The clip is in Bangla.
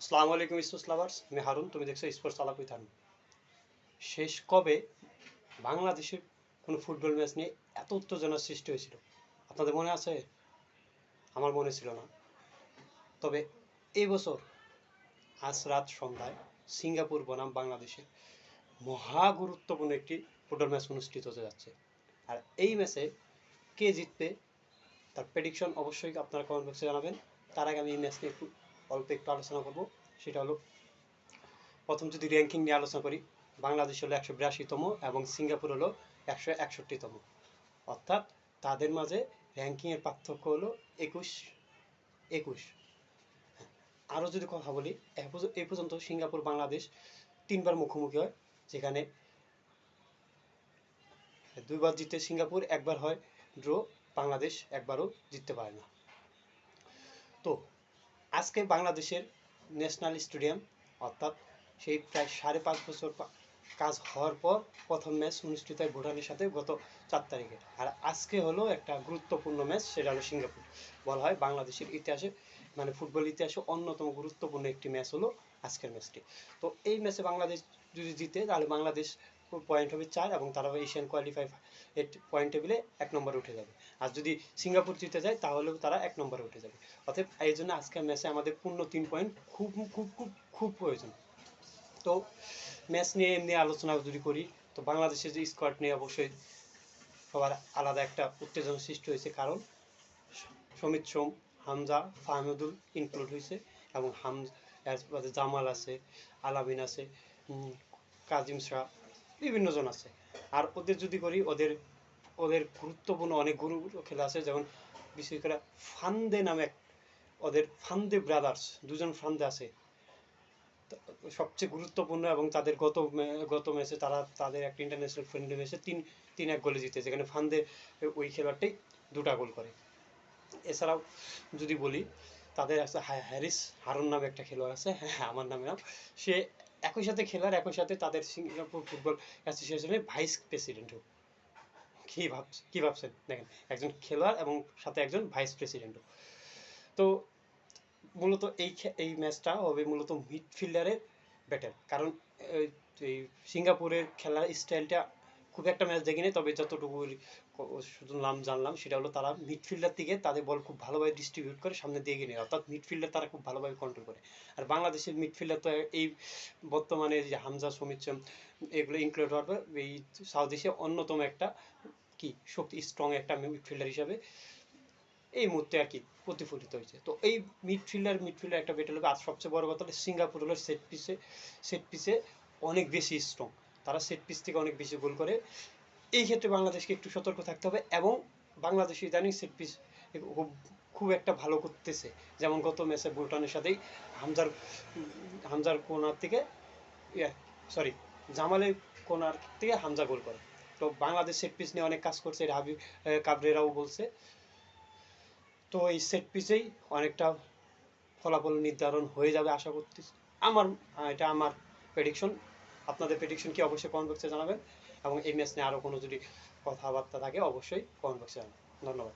আসসালামু আলাইকুম স্পোর্টস লাভার্স, আমি হারুন। তুমি দেখছো স্পোর্টস আলাপ উইথ হারুন। শেষ কবে বাংলাদেশের কোনো ফুটবল ম্যাচ নিয়ে এত উত্তেজনার সৃষ্টি হয়েছিল আপনাদের মনে আছে? আমার মনে ছিল না। তবে এই বছর আজ রাত সন্ধ্যায় সিঙ্গাপুর বনাম বাংলাদেশের মহা গুরুত্বপূর্ণ একটি ফুটবল ম্যাচ অনুষ্ঠিত হতে যাচ্ছে। আর এই ম্যাচে কে জিতবে তার প্রেডিকশন অবশ্যই আপনারা কমেন্ট বক্সে জানাবেন। তার আগে আমি এই ম্যাচ নিয়ে অল্প একটু আলোচনা করব। সেটা হলো, প্রথম যদি র্যাঙ্কিং নিয়ে আলোচনা করি, বাংলাদেশ হলো 182তম এবং সিঙ্গাপুর হলো 161তম। অর্থাৎ তাদের মাঝে র্যাঙ্কিংয়ের পার্থক্য হলো 21। আরও যদি কথা বলি, এই পর্যন্ত সিঙ্গাপুর বাংলাদেশ 3বার মুখোমুখি হয়, যেখানে 2বার জিতে সিঙ্গাপুর, 1বার হয় ড্র, বাংলাদেশ একবারও জিততে পারে না। তো আজকে বাংলাদেশের ন্যাশনাল স্টেডিয়াম, অর্থাৎ সেই প্রায় 5.5 বছর কাজ হওয়ার পর প্রথম ম্যাচ অনুষ্ঠিত হয় ভুটানের সাথে গত 4 তারিখে। আর আজকে হলো একটা গুরুত্বপূর্ণ ম্যাচ, সেটা হলো সিঙ্গাপুর। বলা হয় বাংলাদেশের ইতিহাসে, মানে ফুটবল ইতিহাসে অন্যতম গুরুত্বপূর্ণ একটি ম্যাচ হলো আজকের ম্যাচটি। তো এই ম্যাচে বাংলাদেশ যদি জিতে, তাহলে বাংলাদেশ পয়েন্ট হবে 4 এবং তারা এশিয়ান কোয়ালিফাই পয়েন্ট টেবিলে 1 নম্বরে উঠে যাবে। আর যদি সিঙ্গাপুর জিতে যায় তাহলেও তারা 1 নম্বরে উঠে যাবে। অতএব এই জন্য আজকের ম্যাচে আমাদের পূর্ণ 3 পয়েন্ট খুব খুব খুব খুব প্রয়োজন। তো ম্যাচ নিয়ে এমনি আলোচনা যদি করি, তো বাংলাদেশের যে স্কোয়াড নিয়ে অবশ্যই সবার আলাদা একটা উত্তেজনা সৃষ্টি হয়েছে, কারণ সমিত সোম, হামজা, ফাহমিদুল ইনক্লুড হয়েছে এবং জামাল আছে, আলামিন আছে, কাজিম শাহ, বিভিন্ন জন আছে। আর ওদের যদি করি, ওদের ওদের গুরুত্বপূর্ণ অনেক গুরু খেলা আছে, যেমন বিশেষ করে ফান্দে নামে ওদের ফান্দে ব্রাদার্স, দুজন ফান্দে আছে সবচেয়ে গুরুত্বপূর্ণ, এবং তাদের গত ম্যাচে তারা তাদের একটা ইন্টারন্যাশনাল ফ্রেন্ডলি ম্যাচে 3-1 গোলে জিতে, যেখানে ফান্দে ওই খেলোয়াড়টাই 2টা গোল করে। এছাড়াও যদি বলি, তাদের আছে হ্যারিস হারুন নামে একটা খেলোয়াড় আছে, হ্যাঁ আমার নামে নাম, সে একই সাথে খেলার, একই সাথে তাদের সিঙ্গাপুর ফুটবল অ্যাসোসিয়েশনের ভাইস প্রেসিডেন্টও। কি ভাবছেন দেখেন, একজন খেলোয়াড় এবং সাথে একজন ভাইস প্রেসিডেন্টও। তো মূলত এই ম্যাচটা হবে মূলত মিডফিল্ডারের ব্যাটেল, কারণ এই সিঙ্গাপুরের খেলার স্টাইলটা খুব একটা ম্যাচ দেখিনি, তবে যতটুকু শুধু নাম জানলাম সেটা হলো তারা মিডফিল্ডার থেকে তাদের বল খুব ভালোভাবে ডিস্ট্রিবিউট করে সামনে দিয়ে গিয়ে, অর্থাৎ মিডফিল্ডার তারা খুব ভালোভাবে কন্ট্রোল করে। আর বাংলাদেশের মিডফিল্ডার তো এই বর্তমানে যে হামজা, সমিত এগুলো ইনক্লুড হওয়ার পর এই সাউথ এশিয়া অন্যতম একটা শক্তি স্ট্রং একটা মিডফিল্ডার হিসাবে এই মুহূর্তে আর কি প্রতিফলিত হয়েছে। তো এই মিডফিল্ডার একটা ব্যাটেল হবে। আর সবচেয়ে বড় কথা হলো সিঙ্গাপুর হলো সেট পিসে অনেক বেশি স্ট্রং, তারা সেট পিস থেকে অনেক বেশি গোল করে। এই ক্ষেত্রে বাংলাদেশকে একটু সতর্ক থাকতে হবে, এবং বাংলাদেশ ইদানিং সেট পিস খুব একটা ভালো করতেছে। যেমন গত ম্যাচে ভুটানের সাথেই হামজার কোনার থেকে সরি জামালের কোনার থেকে হামজা গোল করে। তো বাংলাদেশ সেট পিস নিয়ে অনেক কাজ করছে, হাবিব কাবরেরাও বলছে। তো এই সেট পিসেই অনেকটা ফলাফল নির্ধারণ হয়ে যাবে আশা করতেছি। এটা আমার প্রেডিকশন। আপনাদের প্রেডিকশন কি অবশ্যই কমেন্ট বক্সে জানাবেন, এবং এই ম্যাচ নিয়ে আরও কোনো যদি কথাবার্তা থাকে অবশ্যই কমেন্ট বক্সে জানাবেন। ধন্যবাদ।